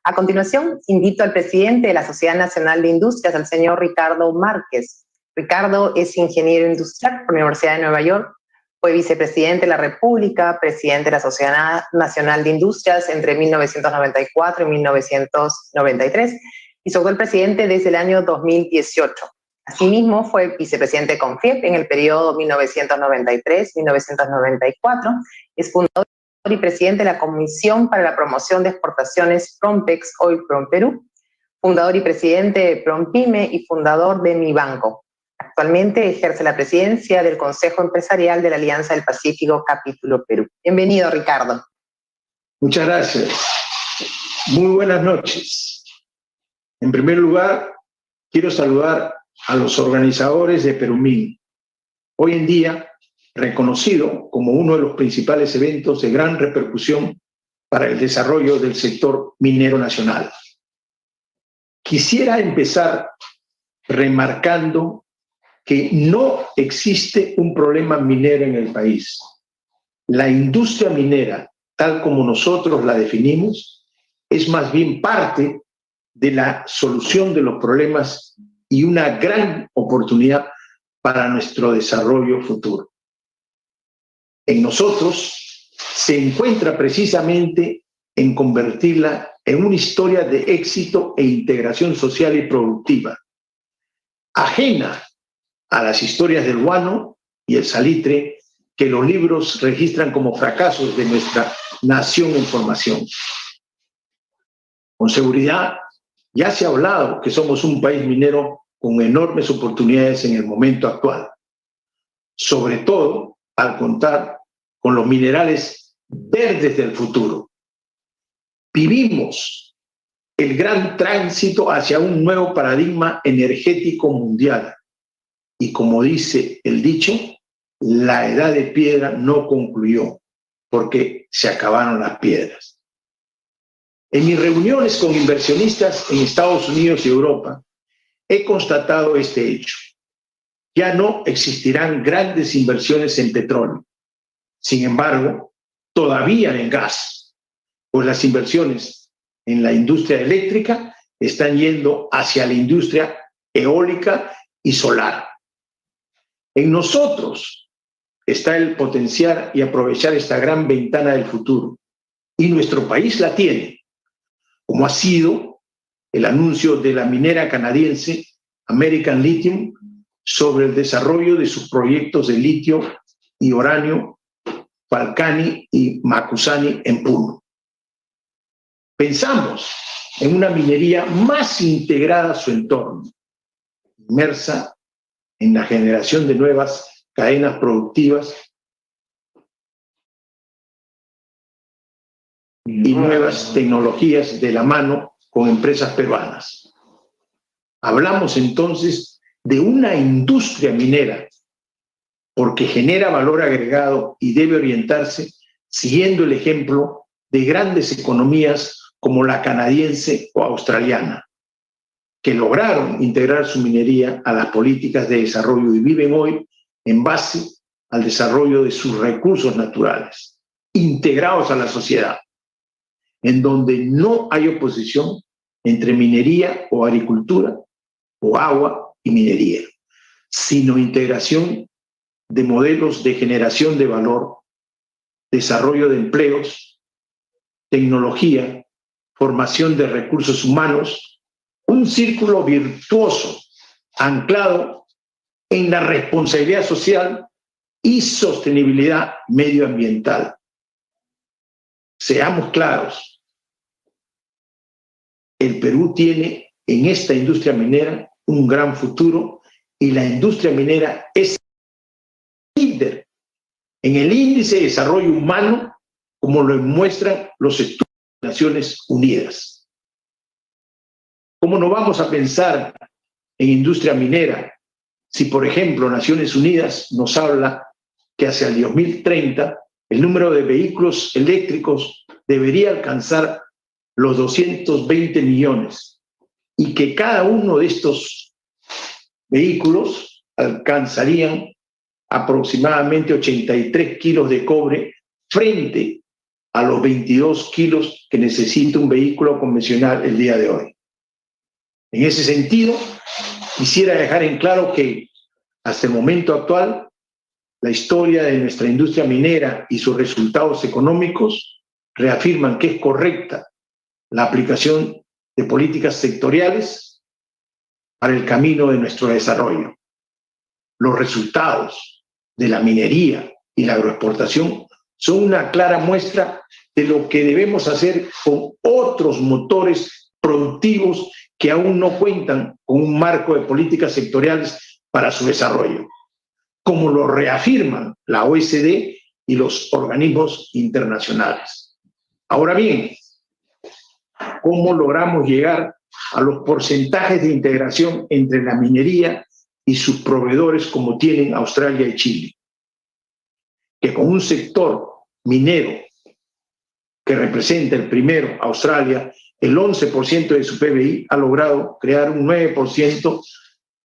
A continuación, invito al presidente de la Sociedad Nacional de Industrias, al señor Ricardo Márquez. Ricardo es ingeniero industrial por la Universidad de Nueva York, fue vicepresidente de la República, presidente de la Sociedad Nacional de Industrias entre 1994 y 1993 y fue el presidente desde el año 2018. Asimismo, fue vicepresidente de CONFIEP en el periodo 1993-1994, es fundador y presidente de la Comisión para la Promoción de Exportaciones Prompex, hoy PromPerú, fundador y presidente de PromPyme y fundador de Mi Banco. Actualmente ejerce la presidencia del Consejo Empresarial de la Alianza del Pacífico, capítulo Perú. Bienvenido, Ricardo. Muchas gracias. Muy buenas noches. En primer lugar, quiero saludar a los organizadores de Perumín, hoy en día reconocido como uno de los principales eventos de gran repercusión para el desarrollo del sector minero nacional. Quisiera empezar remarcando que no existe un problema minero en el país. La industria minera, tal como nosotros la definimos, es más bien parte de la solución de los problemas y una gran oportunidad para nuestro desarrollo futuro. En nosotros se encuentra precisamente en convertirla en una historia de éxito e integración social y productiva, ajena a las historias del guano y el salitre que los libros registran como fracasos de nuestra nación en formación. Con seguridad, ya se ha hablado que somos un país minero con enormes oportunidades en el momento actual, sobre todo al contar con los minerales verdes del futuro. Vivimos el gran tránsito hacia un nuevo paradigma energético mundial y, como dice el dicho, la edad de piedra no concluyó porque se acabaron las piedras. En mis reuniones con inversionistas en Estados Unidos y Europa, he constatado este hecho. Ya no existirán grandes inversiones en petróleo. Sin embargo, todavía en gas, pues las inversiones en la industria eléctrica están yendo hacia la industria eólica y solar. En nosotros está el potenciar y aprovechar esta gran ventana del futuro, y nuestro país la tiene, como ha sido el anuncio de la minera canadiense American Lithium sobre el desarrollo de sus proyectos de litio y uranio Falcani y Macusani en Puno. Pensamos en una minería más integrada a su entorno, inmersa en la generación de nuevas cadenas productivas y nuevas tecnologías de la mano con empresas peruanas. Hablamos entonces de una industria minera porque genera valor agregado y debe orientarse siguiendo el ejemplo de grandes economías como la canadiense o australiana, que lograron integrar su minería a las políticas de desarrollo y viven hoy en base al desarrollo de sus recursos naturales, integrados a la sociedad, en donde no hay oposición entre minería o agricultura o agua y minería, sino integración de modelos de generación de valor, desarrollo de empleos, tecnología, formación de recursos humanos, un círculo virtuoso anclado en la responsabilidad social y sostenibilidad medioambiental. Seamos claros, el Perú tiene en esta industria minera un gran futuro y la industria minera es líder en el índice de desarrollo humano, como lo muestran los estudios de Naciones Unidas. ¿Cómo no vamos a pensar en industria minera si, por ejemplo, Naciones Unidas nos habla que hacia el 2030 el número de vehículos eléctricos debería alcanzar los 220 millones y que cada uno de estos vehículos alcanzarían aproximadamente 83 kilos de cobre frente a los 22 kilos que necesita un vehículo convencional el día de hoy. En ese sentido, quisiera dejar en claro que hasta el momento actual, la historia de nuestra industria minera y sus resultados económicos reafirman que es correcta la aplicación de políticas sectoriales para el camino de nuestro desarrollo. Los resultados de la minería y la agroexportación son una clara muestra de lo que debemos hacer con otros motores productivos que aún no cuentan con un marco de políticas sectoriales para su desarrollo, como lo reafirman la OECD y los organismos internacionales. Ahora bien, ¿cómo logramos llegar a los porcentajes de integración entre la minería y sus proveedores como tienen Australia y Chile? Que con un sector minero que representa el primero, Australia, el 11% de su PBI, ha logrado crear un 9%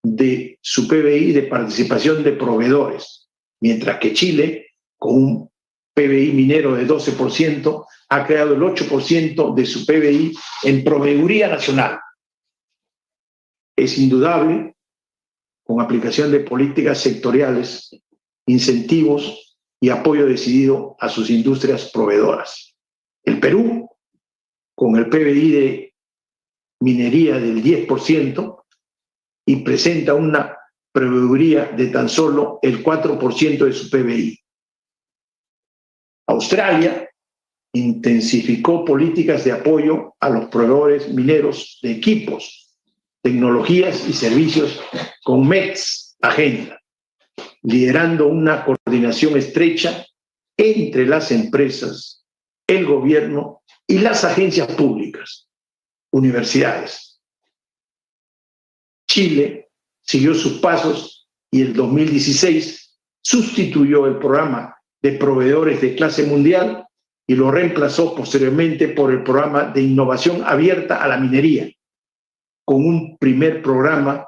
de su PBI de participación de proveedores, mientras que Chile, con un PBI minero de 12%, ha creado el 8% de su PBI en proveeduría nacional. Es indudable, con aplicación de políticas sectoriales, incentivos y apoyo decidido a sus industrias proveedoras. El Perú, con el PBI de minería del 10%, y presenta una proveeduría de tan solo el 4% de su PBI. Australia intensificó políticas de apoyo a los proveedores mineros de equipos, tecnologías y servicios con METS Agenda, liderando una coordinación estrecha entre las empresas, el gobierno y las agencias públicas, universidades. Chile siguió sus pasos y en 2016 sustituyó el programa de proveedores de clase mundial y lo reemplazó posteriormente por el programa de innovación abierta a la minería. Con un primer programa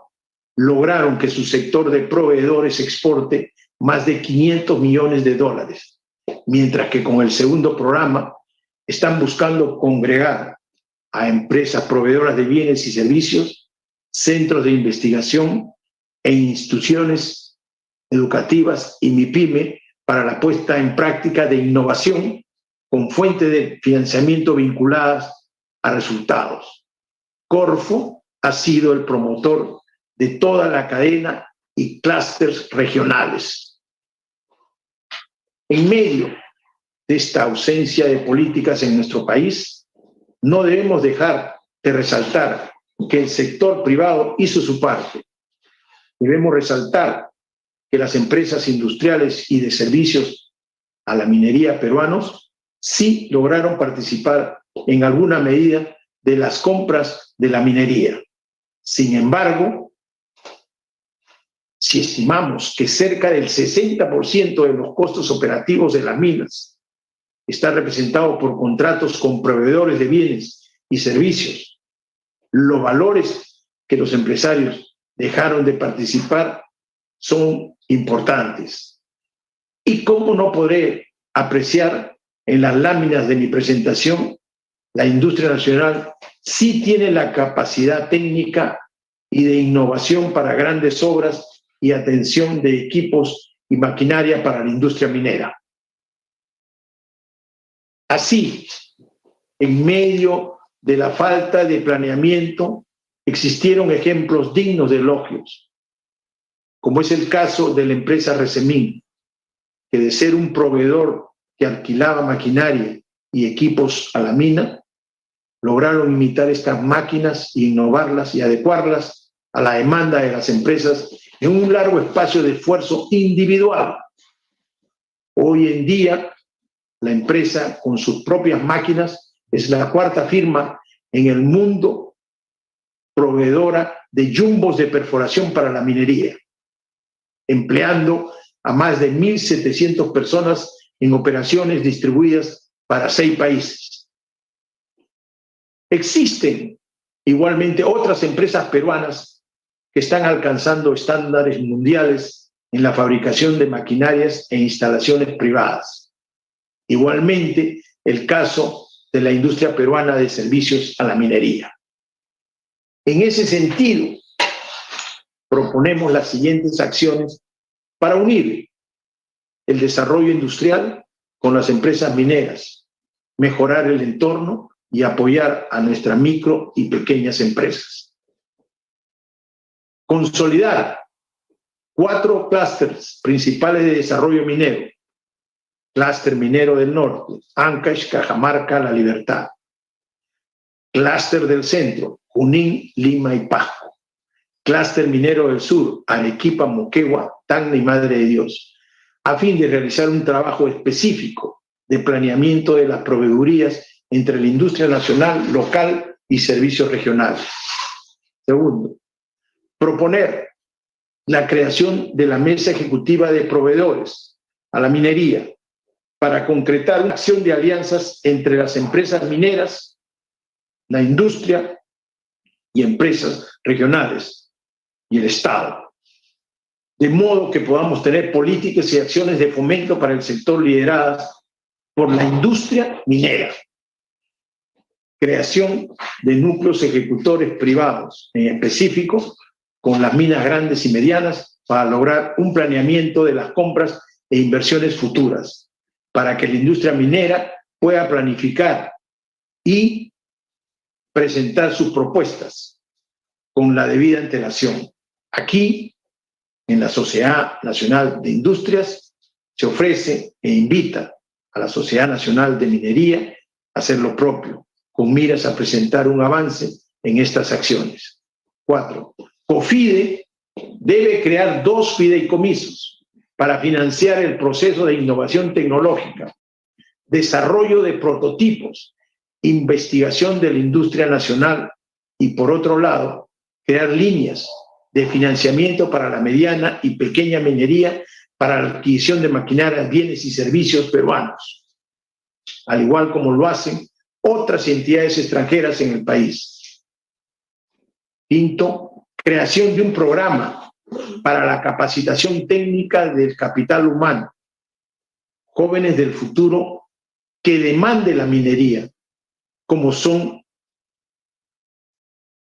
lograron que su sector de proveedores exporte más de $500 millones, mientras que con el segundo programa están buscando congregar a empresas proveedoras de bienes y servicios, centros de investigación e instituciones educativas y MIPYME para la puesta en práctica de innovación con fuentes de financiamiento vinculadas a resultados. Corfo ha sido el promotor de toda la cadena y clústeres regionales. En medio de esta ausencia de políticas en nuestro país, no debemos dejar de resaltar que el sector privado hizo su parte. Debemos resaltar que las empresas industriales y de servicios a la minería peruanos sí lograron participar en alguna medida de las compras de la minería. Sin embargo, si estimamos que cerca del 60% de los costos operativos de las minas está representado por contratos con proveedores de bienes y servicios, los valores que los empresarios dejaron de participar son importantes. Y cómo no podré apreciar en las láminas de mi presentación, la industria nacional sí tiene la capacidad técnica y de innovación para grandes obras y atención de equipos y maquinaria para la industria minera. Así, en medio de la falta de planeamiento, existieron ejemplos dignos de elogios, como es el caso de la empresa Resemín, que de ser un proveedor que alquilaba maquinaria y equipos a la mina, lograron imitar estas máquinas, innovarlas y adecuarlas a la demanda de las empresas en un largo espacio de esfuerzo individual. Hoy en día, la empresa con sus propias máquinas es la cuarta firma en el mundo proveedora de jumbos de perforación para la minería, empleando a más de 1.700 personas en operaciones distribuidas para 6 países. Existen igualmente otras empresas peruanas que están alcanzando estándares mundiales en la fabricación de maquinarias e instalaciones privadas. Igualmente, el caso de la industria peruana de servicios a la minería. En ese sentido, proponemos las siguientes acciones para unir el desarrollo industrial con las empresas mineras, mejorar el entorno y apoyar a nuestras micro y pequeñas empresas. Consolidar 4 clústeres principales de desarrollo minero. Clúster minero del norte, Ancash, Cajamarca, La Libertad. Clúster del centro, Junín, Lima y Pasco. Clúster minero del sur, Arequipa, Moquegua, Tacna y Madre de Dios, a fin de realizar un trabajo específico de planeamiento de las proveedurías entre la industria nacional, local y servicios regionales. Segundo, proponer la creación de la mesa ejecutiva de proveedores a la minería para concretar una acción de alianzas entre las empresas mineras, la industria y empresas regionales y el Estado, de modo que podamos tener políticas y acciones de fomento para el sector lideradas por la industria minera. Creación de núcleos ejecutores privados, en específico con las minas grandes y medianas, para lograr un planeamiento de las compras e inversiones futuras, para que la industria minera pueda planificar y presentar sus propuestas con la debida antelación. Aquí, en la Sociedad Nacional de Industrias, se ofrece e invita a la Sociedad Nacional de Minería a hacer lo propio, con miras a presentar un avance en estas acciones. 4. COFIDE debe crear 2 fideicomisos para financiar el proceso de innovación tecnológica, desarrollo de prototipos, investigación de la industria nacional y, por otro lado, crear líneas de financiamiento para la mediana y pequeña minería para la adquisición de maquinarias, bienes y servicios peruanos, al igual como lo hacen otras entidades extranjeras en el país. 5. Creación de un programa para la capacitación técnica del capital humano, jóvenes del futuro que demande la minería, como son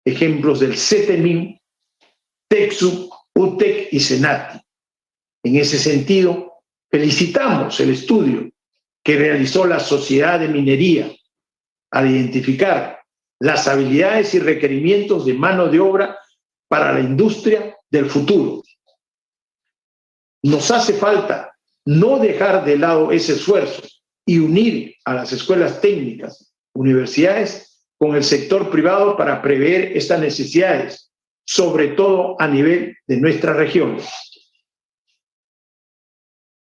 ejemplos del CETEMIN, TECSU, UTEC y SENATI. En ese sentido, felicitamos el estudio que realizó la Sociedad de Minería al identificar las habilidades y requerimientos de mano de obra para la industria del futuro. Nos hace falta no dejar de lado ese esfuerzo y unir a las escuelas técnicas, universidades, con el sector privado para prever estas necesidades, sobre todo a nivel de nuestras regiones.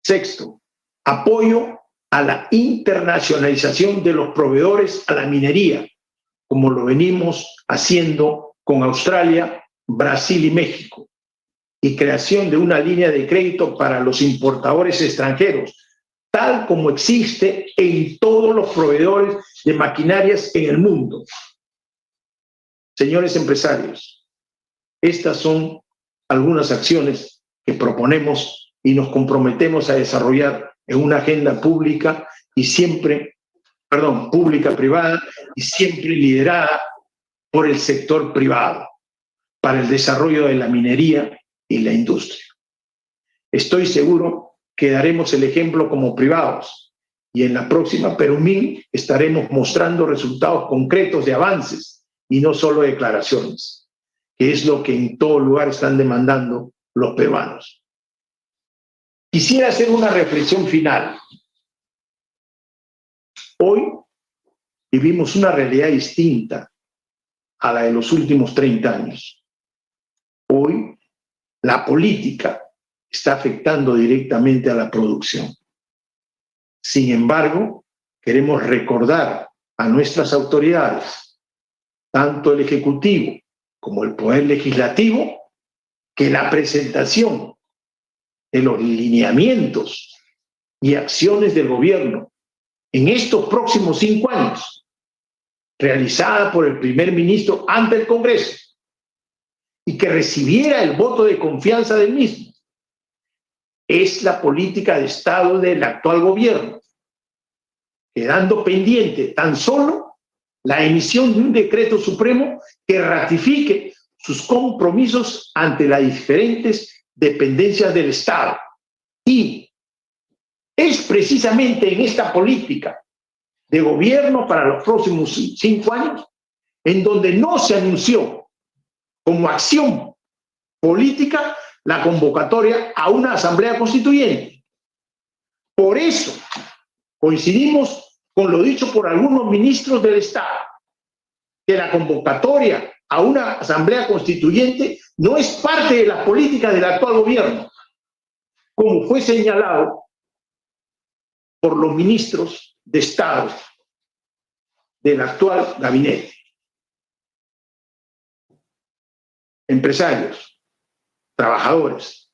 6. Apoyo a la internacionalización de los proveedores a la minería, como lo venimos haciendo con Australia, Brasil y México, y creación de una línea de crédito para los importadores extranjeros, tal como existe en todos los proveedores de maquinarias en el mundo. Señores empresarios, estas son algunas acciones que proponemos y nos comprometemos a desarrollar en una agenda pública y siempre, pública-privada y siempre liderada por el sector privado para el desarrollo de la minería y la industria. Estoy seguro que daremos el ejemplo como privados y en la próxima Perumín estaremos mostrando resultados concretos de avances y no solo declaraciones, que es lo que en todo lugar están demandando los peruanos. Quisiera hacer una reflexión final. Hoy vivimos una realidad distinta a la de los últimos 30 años. Hoy la política está afectando directamente a la producción. Sin embargo, queremos recordar a nuestras autoridades, tanto el Ejecutivo como el Poder Legislativo, que la presentación de los lineamientos y acciones del gobierno en estos próximos 5 años, realizada por el primer ministro ante el Congreso, y que recibiera el voto de confianza del mismo, es la política de Estado del actual gobierno. quedando pendiente tan solo la emisión de un decreto supremo que ratifique sus compromisos ante las diferentes dependencias del Estado. Y es precisamente en esta política de gobierno para los próximos 5 años en donde no se anunció como acción política la convocatoria a una asamblea constituyente. Por eso coincidimos con lo dicho por algunos ministros del Estado, que la convocatoria a una asamblea constituyente no es parte de las políticas del actual gobierno, como fue señalado por los ministros de Estado del actual gabinete. Empresarios, trabajadores,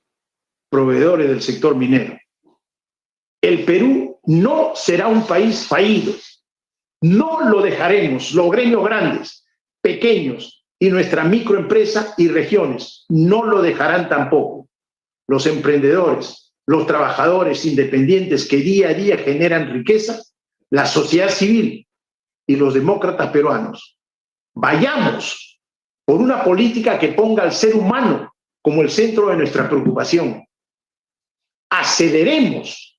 proveedores del sector minero. El Perú no será un país fallido. No lo dejaremos. Los gremios grandes, pequeños y nuestra microempresa y regiones no lo dejarán tampoco. Los emprendedores, los trabajadores independientes que día a día generan riqueza, la sociedad civil y los demócratas peruanos. Vayamos por una política que ponga al ser humano como el centro de nuestra preocupación. Aceleremos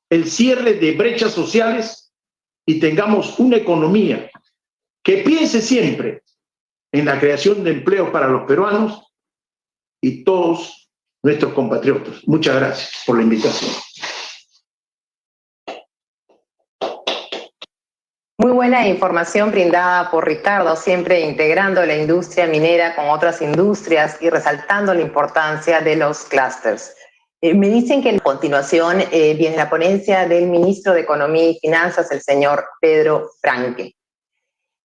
el cierre de brechas sociales y tengamos una economía que piense siempre en la creación de empleos para los peruanos y todos nuestros compatriotas. Muchas gracias por la invitación. Muy buena información brindada por Ricardo, siempre integrando la industria minera con otras industrias y resaltando la importancia de los clústeres. Me dicen que a continuación viene la ponencia del ministro de Economía y Finanzas, el señor Pedro Franque.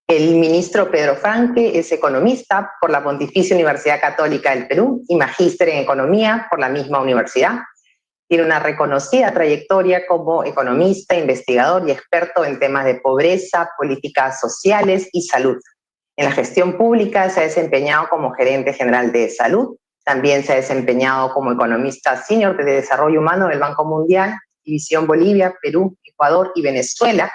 El ministro Pedro Franque es economista por la Pontificia Universidad Católica del Perú y magíster en Economía por la misma universidad. Tiene una reconocida trayectoria como economista, investigador y experto en temas de pobreza, políticas sociales y salud. En la gestión pública se ha desempeñado como gerente general de salud. También se ha desempeñado como economista senior de desarrollo humano del Banco Mundial, División Bolivia, Perú, Ecuador y Venezuela.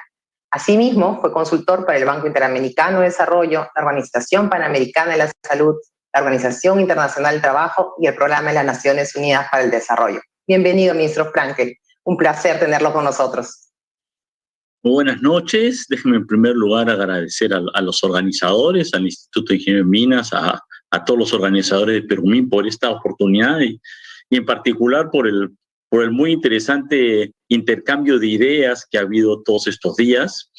Asimismo, fue consultor para el Banco Interamericano de Desarrollo, la Organización Panamericana de la Salud, la Organización Internacional del Trabajo y el Programa de las Naciones Unidas para el Desarrollo. Bienvenido, ministro Franque. Un placer tenerlo con nosotros. Muy buenas noches. Déjenme en primer lugar agradecer a los organizadores, al Instituto de Ingeniería de Minas, a todos los organizadores de Perumín por esta oportunidad y en particular por el muy interesante intercambio de ideas que ha habido todos estos días.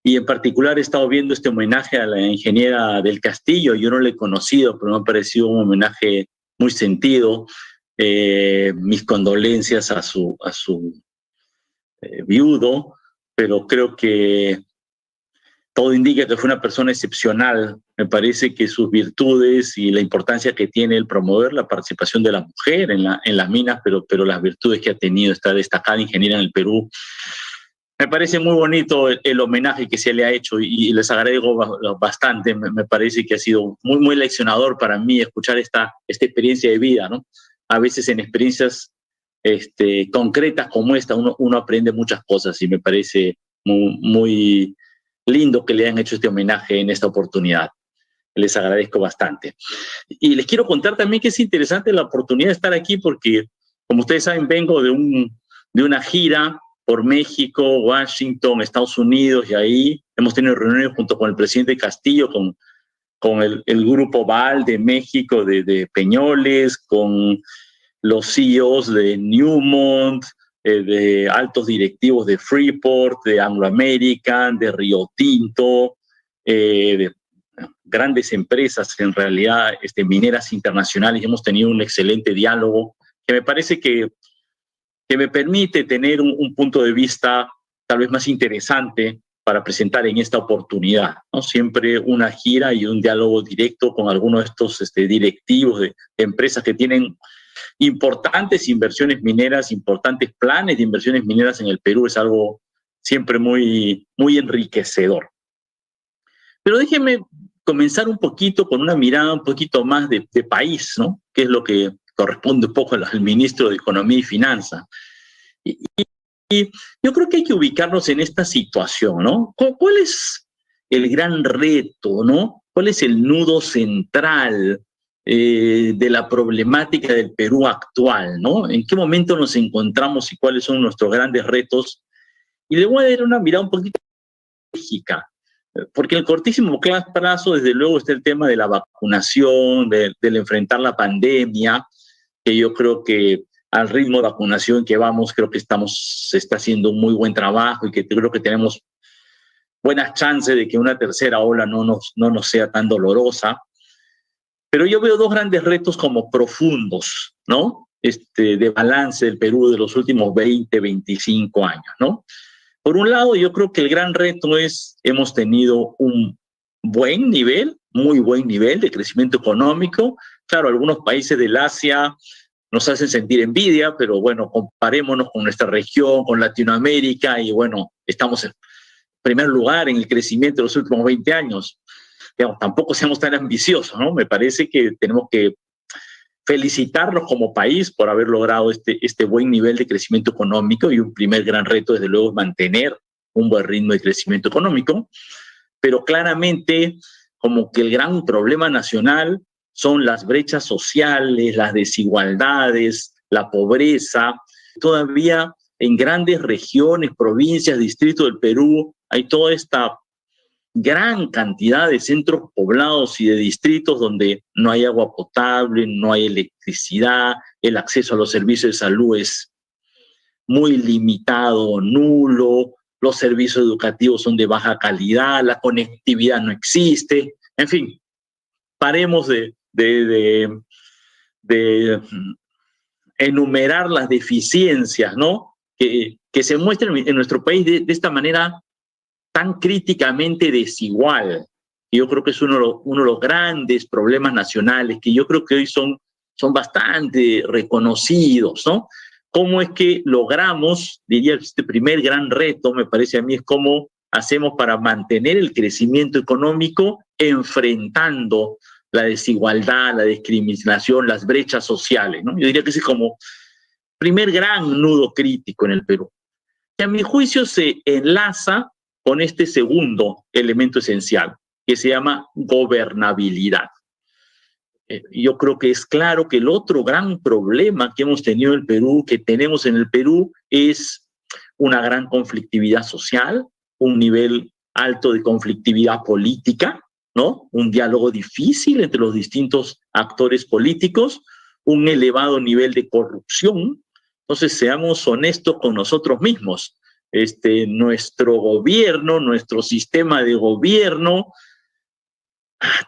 Y en particular he estado viendo este homenaje a la ingeniera del Castillo. Yo no la he conocido, pero me ha parecido un homenaje muy sentido. Mis condolencias a su viudo, pero creo que todo indica que fue una persona excepcional. Me parece que sus virtudes y la importancia que tiene el promover la participación de la mujer en las minas, pero las virtudes que ha tenido esta destacada ingeniera en el Perú. Me parece muy bonito el homenaje que se le ha hecho y les agradezco bastante. Me parece que ha sido muy, muy leccionador para mí escuchar esta experiencia de vida, ¿no? A veces en experiencias concretas como esta uno aprende muchas cosas y me parece muy, muy lindo que le hayan hecho este homenaje en esta oportunidad. Les agradezco bastante. Y les quiero contar también que es interesante la oportunidad de estar aquí porque, como ustedes saben, vengo de una gira por México, Washington, Estados Unidos, y ahí hemos tenido reuniones junto con el presidente Castillo, con el grupo Val de México, de Peñoles, con los CEOs de Newmont, de altos directivos de Freeport, de Anglo American, de Rio Tinto, de grandes empresas en realidad mineras internacionales. Hemos tenido un excelente diálogo que me parece que me permite tener un punto de vista tal vez más interesante para presentar en esta oportunidad, ¿no? Siempre una gira y un diálogo directo con algunos de estos directivos de empresas que tienen importantes inversiones mineras, importantes planes de inversiones mineras en el Perú, es algo siempre muy, muy enriquecedor. Pero déjenme comenzar un poquito con una mirada un poquito más de país, ¿no? Que es lo que corresponde un poco al ministro de Economía y Finanzas. Y yo creo que hay que ubicarnos en esta situación, ¿no? ¿Cuál es el gran reto, ¿no? ¿Cuál es el nudo central de la problemática del Perú actual, ¿no? ¿En qué momento nos encontramos y cuáles son nuestros grandes retos? Y le voy a dar una mirada un poquito estratégica, porque en el cortísimo plazo, desde luego, está el tema de la vacunación, del enfrentar la pandemia, que yo creo que al ritmo de vacunación que vamos, creo que se está haciendo un muy buen trabajo y que creo que tenemos buenas chances de que una tercera ola no nos sea tan dolorosa. Pero yo veo dos grandes retos como profundos, ¿no? De balance del Perú de los últimos 20, 25 años, ¿no? Por un lado, yo creo que el gran reto hemos tenido un buen nivel, muy buen nivel de crecimiento económico. Claro, algunos países del Asia nos hacen sentir envidia, pero bueno, comparémonos con nuestra región, con Latinoamérica, y bueno, estamos en primer lugar en el crecimiento de los últimos 20 años. Digamos, tampoco seamos tan ambiciosos, ¿no? Me parece que tenemos que felicitarnos como país por haber logrado este buen nivel de crecimiento económico, y un primer gran reto, desde luego, es mantener un buen ritmo de crecimiento económico, pero claramente como que el gran problema nacional son las brechas sociales, las desigualdades, la pobreza. Todavía en grandes regiones, provincias, distritos del Perú, hay toda esta gran cantidad de centros poblados y de distritos donde no hay agua potable, no hay electricidad, el acceso a los servicios de salud es muy limitado, nulo, los servicios educativos son de baja calidad, la conectividad no existe. En fin, paremos de enumerar las deficiencias, ¿no? que se muestran en nuestro país de esta manera tan críticamente desigual. Yo creo que es uno de los grandes problemas nacionales que yo creo que hoy son bastante reconocidos, ¿no? ¿Cómo es que logramos, diría, este primer gran reto, me parece a mí, es cómo hacemos para mantener el crecimiento económico enfrentando la desigualdad, la discriminación, las brechas sociales, ¿no? Yo diría que ese es como primer gran nudo crítico en el Perú, que a mi juicio se enlaza con este segundo elemento esencial, que se llama gobernabilidad. Yo creo que es claro que el otro gran problema que hemos tenido en el Perú, que tenemos en el Perú, es una gran conflictividad social, un nivel alto de conflictividad política, ¿no? Un diálogo difícil entre los distintos actores políticos, un elevado nivel de corrupción. Entonces, seamos honestos con nosotros mismos. Nuestro gobierno, nuestro sistema de gobierno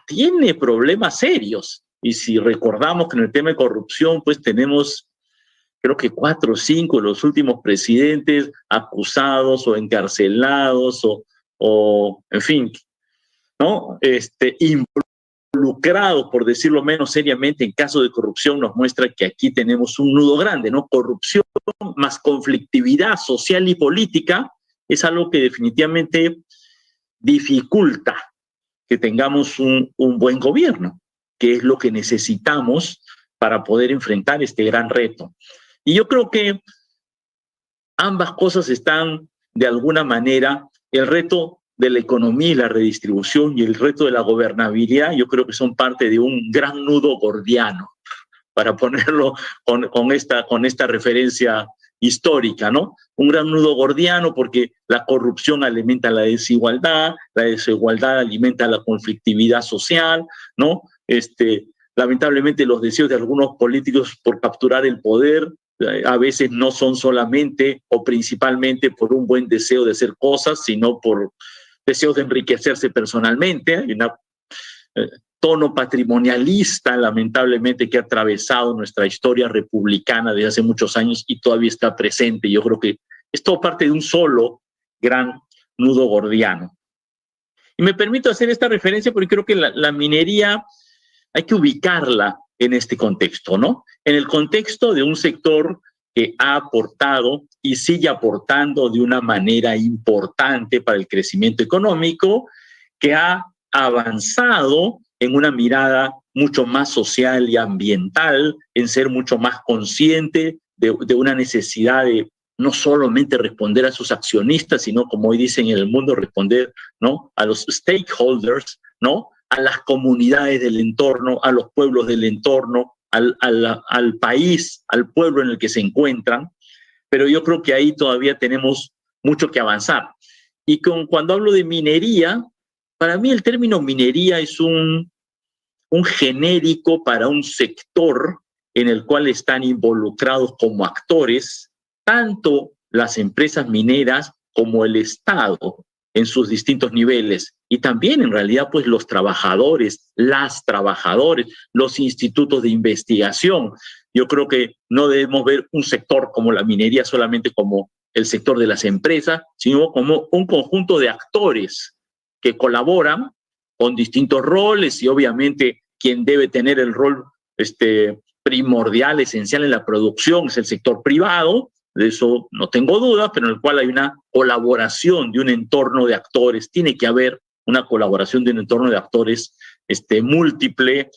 tiene problemas serios. Y si recordamos que en el tema de corrupción, pues tenemos, creo que 4 o 5 de los últimos presidentes acusados o encarcelados o en fin, ¿no? Involucrados, por decirlo menos seriamente, en casos de corrupción, nos muestra que aquí tenemos un nudo grande, ¿no? Corrupción más conflictividad social y política es algo que definitivamente dificulta que tengamos un buen gobierno, que es lo que necesitamos para poder enfrentar este gran reto. Y yo creo que ambas cosas están, de alguna manera, el reto de la economía y la redistribución y el reto de la gobernabilidad, yo creo que son parte de un gran nudo gordiano, para ponerlo con esta referencia histórica, ¿no? Un gran nudo gordiano, porque la corrupción alimenta la desigualdad alimenta la conflictividad social, ¿no? Lamentablemente los deseos de algunos políticos por capturar el poder a veces no son solamente o principalmente por un buen deseo de hacer cosas, sino por deseos de enriquecerse personalmente. Hay un tono patrimonialista, lamentablemente, que ha atravesado nuestra historia republicana desde hace muchos años y todavía está presente. Yo creo que es todo parte de un solo gran nudo gordiano. Y me permito hacer esta referencia porque creo que la minería hay que ubicarla en este contexto, ¿no? En el contexto de un sector que ha aportado y sigue aportando de una manera importante para el crecimiento económico, que ha avanzado en una mirada mucho más social y ambiental, en ser mucho más consciente de una necesidad no solamente responder a sus accionistas, sino, como hoy dicen en el mundo, responder, ¿no?, a los stakeholders, ¿no?, a las comunidades del entorno, a los pueblos del entorno, al país, al pueblo en el que se encuentran. Pero yo creo que ahí todavía tenemos mucho que avanzar. Y cuando hablo de minería, para mí el término minería es un genérico para un sector en el cual están involucrados como actores tanto las empresas mineras como el Estado en sus distintos niveles, y también en realidad pues los trabajadores, las trabajadoras, los institutos de investigación. Yo creo que no debemos ver un sector como la minería solamente como el sector de las empresas, sino como un conjunto de actores que colaboran con distintos roles, y obviamente quien debe tener el rol primordial, esencial en la producción es el sector privado. De eso no tengo duda, pero en el cual hay una colaboración de un entorno de actores. Tiene que haber una colaboración de un entorno de actores múltiple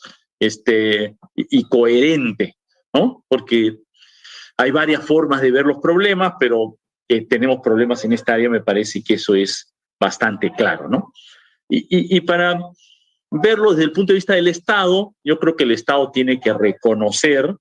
y coherente, ¿no? Porque hay varias formas de ver los problemas, pero que tenemos problemas en esta área, me parece que eso es bastante claro, ¿no? Y para verlo desde el punto de vista del Estado, yo creo que el Estado tiene que reconocer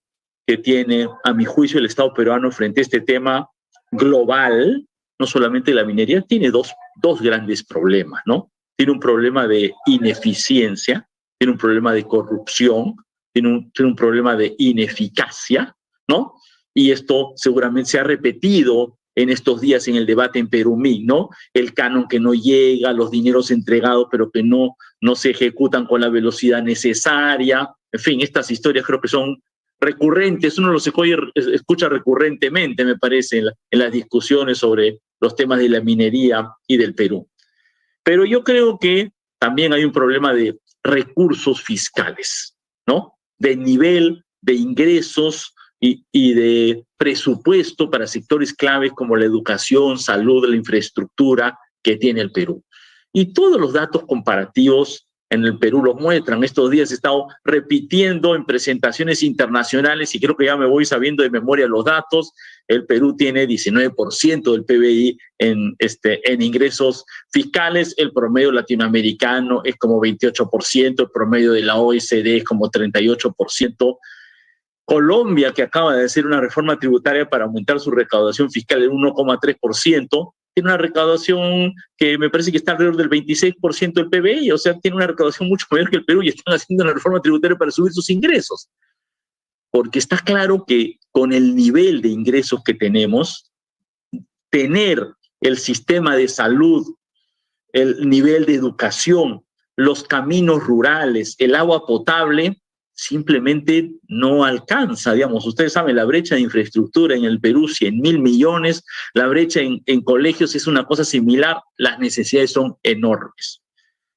que tiene, a mi juicio, el Estado peruano frente a este tema global, no solamente la minería, tiene dos grandes problemas, ¿no? Tiene un problema de ineficiencia, tiene un problema de corrupción, tiene un problema de ineficacia, ¿no? Y esto seguramente se ha repetido en estos días en el debate en Perú-MIN, ¿no? El canon que no llega, los dineros entregados pero que no se ejecutan con la velocidad necesaria. En fin, estas historias creo que son recurrentes, uno los escucha recurrentemente, me parece, en las discusiones sobre los temas de la minería y del Perú. Pero yo creo que también hay un problema de recursos fiscales, ¿no? De nivel de ingresos y de presupuesto para sectores claves como la educación, salud, la infraestructura que tiene el Perú. Y todos los datos comparativos en el Perú los muestran. Estos días he estado repitiendo en presentaciones internacionales y creo que ya me voy sabiendo de memoria los datos. El Perú tiene 19% del PBI en ingresos fiscales, el promedio latinoamericano es como 28%, el promedio de la OECD es como 38%. Colombia, que acaba de hacer una reforma tributaria para aumentar su recaudación fiscal en 1,3%, tiene una recaudación que me parece que está alrededor del 26% del PBI, o sea, tiene una recaudación mucho mayor que el Perú y están haciendo una reforma tributaria para subir sus ingresos. Porque está claro que con el nivel de ingresos que tenemos, tener el sistema de salud, el nivel de educación, los caminos rurales, el agua potable, simplemente no alcanza, digamos. Ustedes saben, la brecha de infraestructura en el Perú, 100.000 millones, la brecha en colegios es una cosa similar, las necesidades son enormes.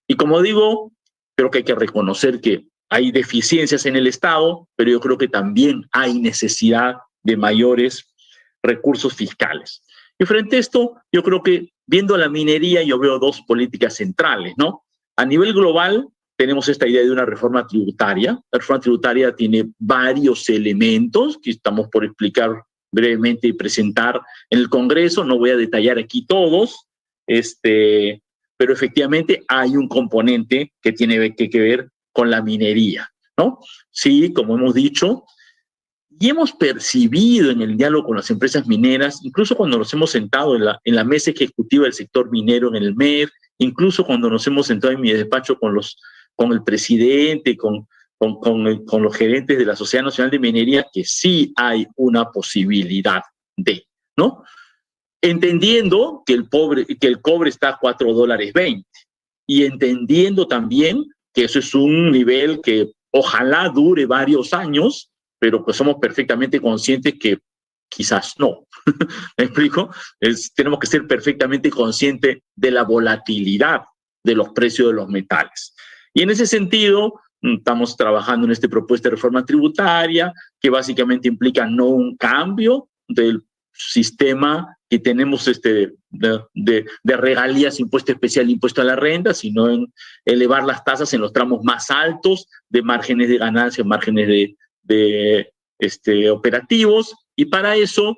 Y como digo, creo que hay que reconocer que hay deficiencias en el Estado, pero yo creo que también hay necesidad de mayores recursos fiscales. Y frente a esto, yo creo que viendo la minería, yo veo dos políticas centrales, ¿no? A nivel global, tenemos esta idea de una reforma tributaria. La reforma tributaria tiene varios elementos que estamos por explicar brevemente y presentar en el Congreso. No voy a detallar aquí todos, pero efectivamente hay un componente que tiene que ver con la minería, ¿no? Sí, como hemos dicho, y hemos percibido en el diálogo con las empresas mineras, incluso cuando nos hemos sentado en la mesa ejecutiva del sector minero en el MEF, incluso cuando nos hemos sentado en mi despacho con el presidente, con los gerentes de la Sociedad Nacional de Minería, que sí hay una posibilidad de, ¿no? Entendiendo que el cobre está a $4.20 y entendiendo también que eso es un nivel que ojalá dure varios años, pero pues somos perfectamente conscientes que quizás no. ¿Me explico? Tenemos que ser perfectamente conscientes de la volatilidad de los precios de los metales. Y en ese sentido, estamos trabajando en esta propuesta de reforma tributaria que básicamente implica no un cambio del sistema que tenemos de regalías, impuesto especial, impuesto a la renta, sino en elevar las tasas en los tramos más altos de márgenes de ganancia, márgenes de operativos, y para eso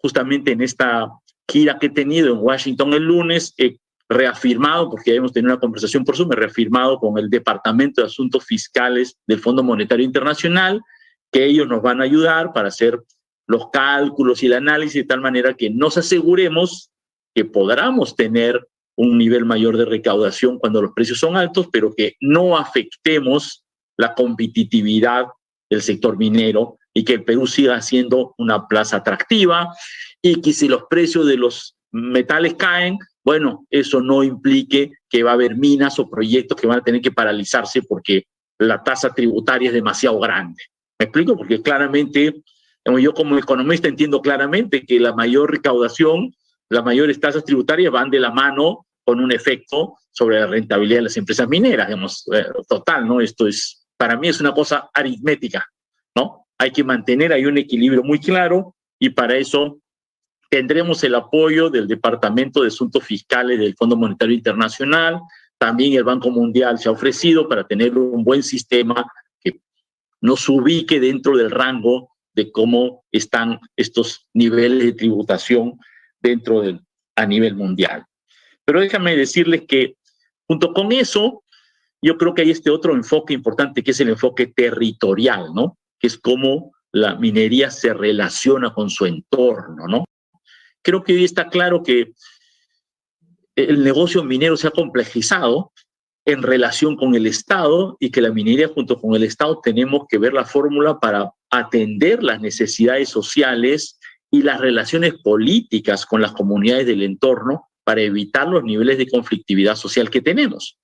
justamente en esta gira que he tenido en Washington el lunes, he reafirmado, porque ya hemos tenido una conversación por Zoom, he reafirmado con el Departamento de Asuntos Fiscales del Fondo Monetario Internacional que ellos nos van a ayudar para hacer los cálculos y el análisis de tal manera que nos aseguremos que podamos tener un nivel mayor de recaudación cuando los precios son altos, pero que no afectemos la competitividad del sector minero y que el Perú siga siendo una plaza atractiva y que si los precios de los metales caen, bueno, eso no implique que va a haber minas o proyectos que van a tener que paralizarse porque la tasa tributaria es demasiado grande. ¿Me explico? Porque claramente, yo como economista entiendo claramente que la mayor recaudación, las mayores tasas tributarias van de la mano con un efecto sobre la rentabilidad de las empresas mineras, digamos, total, ¿no? Esto es, para mí es una cosa aritmética, ¿no? Hay que mantener ahí un equilibrio muy claro y para eso tendremos el apoyo del Departamento de Asuntos Fiscales del Fondo Monetario Internacional, también el Banco Mundial se ha ofrecido para tener un buen sistema que nos ubique dentro del rango de cómo están estos niveles de tributación a nivel mundial. Pero déjame decirles que junto con eso, yo creo que hay este otro enfoque importante que es el enfoque territorial, ¿no? Que es cómo la minería se relaciona con su entorno, ¿no? Creo que hoy está claro que el negocio minero se ha complejizado en relación con el Estado y que la minería junto con el Estado tenemos que ver la fórmula para atender las necesidades sociales y las relaciones políticas con las comunidades del entorno para evitar los niveles de conflictividad social que tenemos.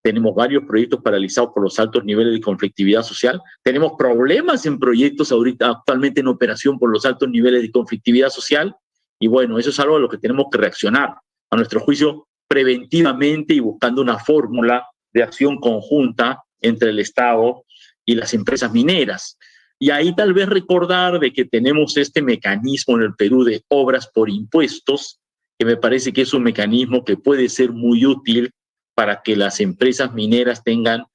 Tenemos varios proyectos paralizados por los altos niveles de conflictividad social. Tenemos problemas en proyectos actualmente en operación por los altos niveles de conflictividad social. Y bueno, eso es algo a lo que tenemos que reaccionar, a nuestro juicio, preventivamente y buscando una fórmula de acción conjunta entre el Estado y las empresas mineras. Y ahí tal vez recordar de que tenemos este mecanismo en el Perú de obras por impuestos, que me parece que es un mecanismo que puede ser muy útil para que las empresas mineras tengan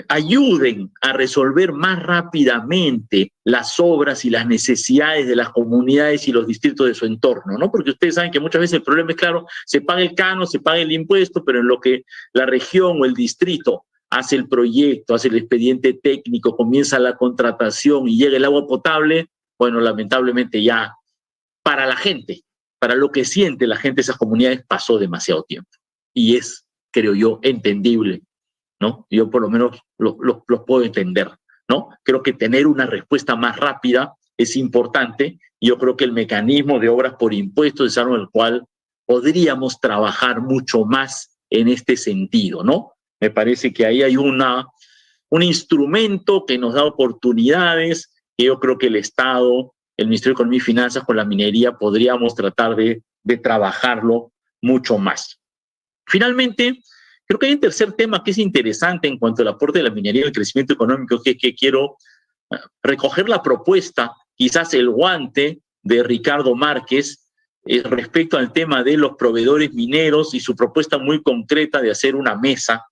ayuden a resolver más rápidamente las obras y las necesidades de las comunidades y los distritos de su entorno, ¿no? Porque ustedes saben que muchas veces el problema es, claro, se paga el canon, se paga el impuesto, pero en lo que la región o el distrito hace el proyecto, hace el expediente técnico, comienza la contratación y llega el agua potable, bueno, lamentablemente ya para la gente, para lo que siente la gente de esas comunidades pasó demasiado tiempo. Y es, creo yo, entendible, ¿no? Yo por lo menos los puedo entender, ¿no? Creo que tener una respuesta más rápida es importante y yo creo que el mecanismo de obras por impuestos es algo en el cual podríamos trabajar mucho más en este sentido, ¿no? Me parece que ahí hay un instrumento que nos da oportunidades que yo creo que el Estado, el Ministerio de Economía y Finanzas con la minería podríamos tratar de trabajarlo mucho más. Finalmente, creo que hay un tercer tema que es interesante en cuanto al aporte de la minería al crecimiento económico, que quiero recoger la propuesta, quizás el guante de Ricardo Márquez respecto al tema de los proveedores mineros y su propuesta muy concreta de hacer una mesa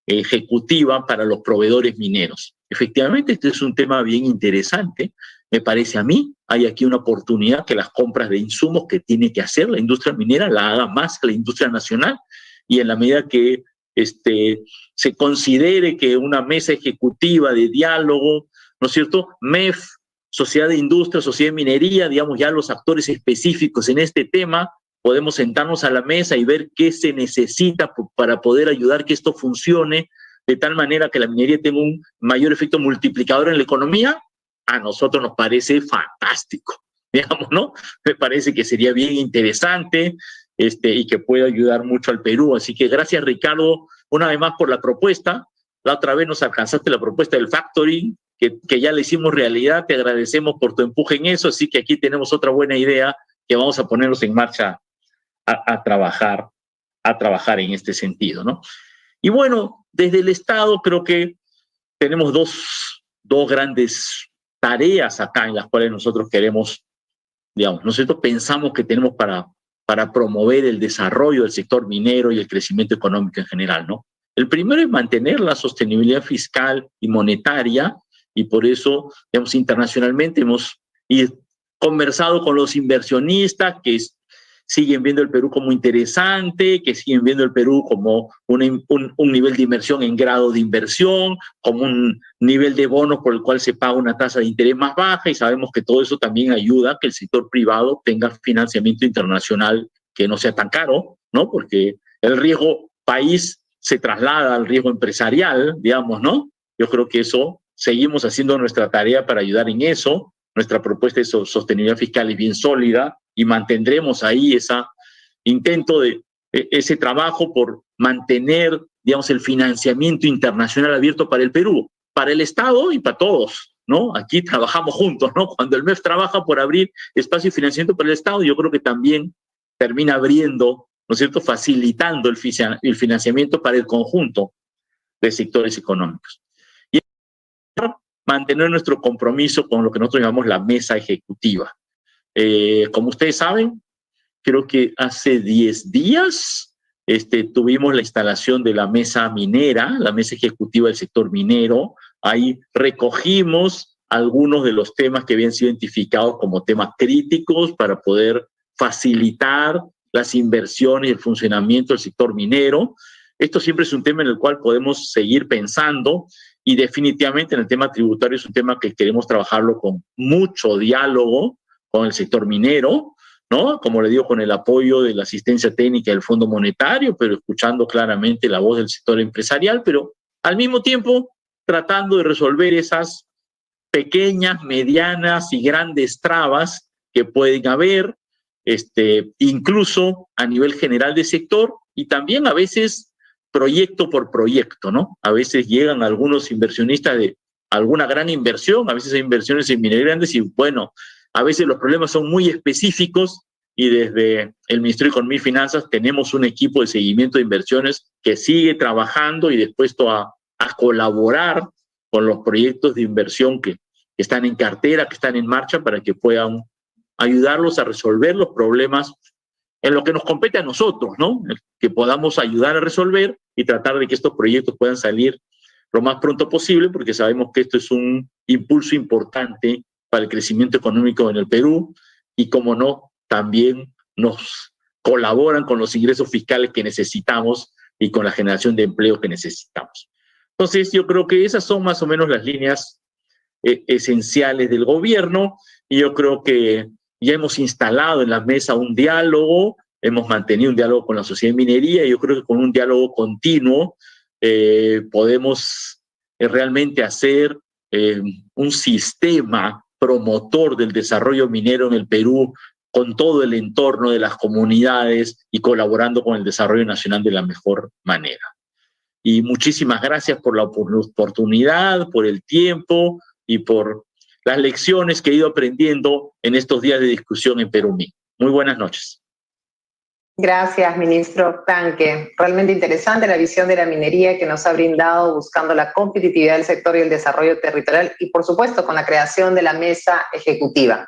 ejecutiva para los proveedores mineros. Efectivamente, este es un tema bien interesante, me parece a mí. Hay aquí una oportunidad que las compras de insumos que tiene que hacer la industria minera la haga más que la industria nacional y en la medida que se considere que una mesa ejecutiva de diálogo, ¿no es cierto? MEF, Sociedad de Industria, Sociedad de Minería, digamos ya los actores específicos en este tema, podemos sentarnos a la mesa y ver qué se necesita para poder ayudar que esto funcione de tal manera que la minería tenga un mayor efecto multiplicador en la economía. A nosotros nos parece fantástico, digamos, ¿no? Me parece que sería bien interesante y que puede ayudar mucho al Perú. Así que gracias, Ricardo, una vez más por la propuesta. La otra vez nos alcanzaste la propuesta del factoring, que ya le hicimos realidad. Te agradecemos por tu empuje en eso, así que aquí tenemos otra buena idea que vamos a ponernos en marcha a trabajar en este sentido, ¿no? Y bueno, desde el Estado creo que tenemos dos grandes tareas acá en las cuales nosotros queremos, digamos, nosotros pensamos que tenemos para promover el desarrollo del sector minero y el crecimiento económico en general, ¿no? El primero es mantener la sostenibilidad fiscal y monetaria y por eso, digamos, internacionalmente hemos y conversado con los inversionistas que siguen viendo el Perú como interesante, que siguen viendo el Perú como un nivel de inversión en grado de inversión, como un nivel de bonos por el cual se paga una tasa de interés más baja, y sabemos que todo eso también ayuda a que el sector privado tenga financiamiento internacional que no sea tan caro, ¿no? Porque el riesgo país se traslada al riesgo empresarial, digamos, ¿no? Yo creo que eso, seguimos haciendo nuestra tarea para ayudar en eso. Nuestra propuesta de sostenibilidad fiscal es bien sólida y mantendremos ahí ese intento de ese trabajo por mantener, digamos, el financiamiento internacional abierto para el Perú, para el Estado y para todos, ¿no? Aquí trabajamos juntos, ¿no? Cuando el MEF trabaja por abrir espacio de financiamiento para el Estado, yo creo que también termina abriendo, ¿no es cierto?, facilitando el financiamiento para el conjunto de sectores económicos. Y mantener nuestro compromiso con lo que nosotros llamamos la mesa ejecutiva. Como ustedes saben, creo que hace 10 días tuvimos la instalación de la mesa minera, la mesa ejecutiva del sector minero. Ahí recogimos algunos de los temas que habían sido identificados como temas críticos para poder facilitar las inversiones y el funcionamiento del sector minero. Esto siempre es un tema en el cual podemos seguir pensando, y definitivamente en el tema tributario es un tema que queremos trabajarlo con mucho diálogo con el sector minero, ¿no? Como le digo, con el apoyo de la asistencia técnica del Fondo Monetario, pero escuchando claramente la voz del sector empresarial, pero al mismo tiempo tratando de resolver esas pequeñas, medianas y grandes trabas que pueden haber, incluso a nivel general del sector, y también a veces proyecto por proyecto, ¿no? A veces llegan algunos inversionistas de alguna gran inversión, a veces hay inversiones en minería grandes, y bueno, a veces los problemas son muy específicos, y desde el Ministerio de Economía y Finanzas tenemos un equipo de seguimiento de inversiones que sigue trabajando y dispuesto a colaborar con los proyectos de inversión que están en cartera, que están en marcha, para que puedan ayudarlos a resolver los problemas en lo que nos compete a nosotros, ¿no? Que podamos ayudar a resolver y tratar de que estos proyectos puedan salir lo más pronto posible, porque sabemos que esto es un impulso importante para el crecimiento económico en el Perú, y como no, también nos colaboran con los ingresos fiscales que necesitamos y con la generación de empleo que necesitamos. Entonces, yo creo que esas son más o menos las líneas esenciales del gobierno, y yo creo que ya hemos instalado en la mesa un diálogo, hemos mantenido un diálogo con la sociedad de minería, y yo creo que con un diálogo continuo podemos realmente hacer un sistema promotor del desarrollo minero en el Perú, con todo el entorno de las comunidades y colaborando con el desarrollo nacional de la mejor manera. Y muchísimas gracias por la oportunidad, por el tiempo y por las lecciones que he ido aprendiendo en estos días de discusión en Perú. Muy buenas noches. Gracias, ministro Tanque. Realmente interesante la visión de la minería que nos ha brindado, buscando la competitividad del sector y el desarrollo territorial, y por supuesto con la creación de la mesa ejecutiva.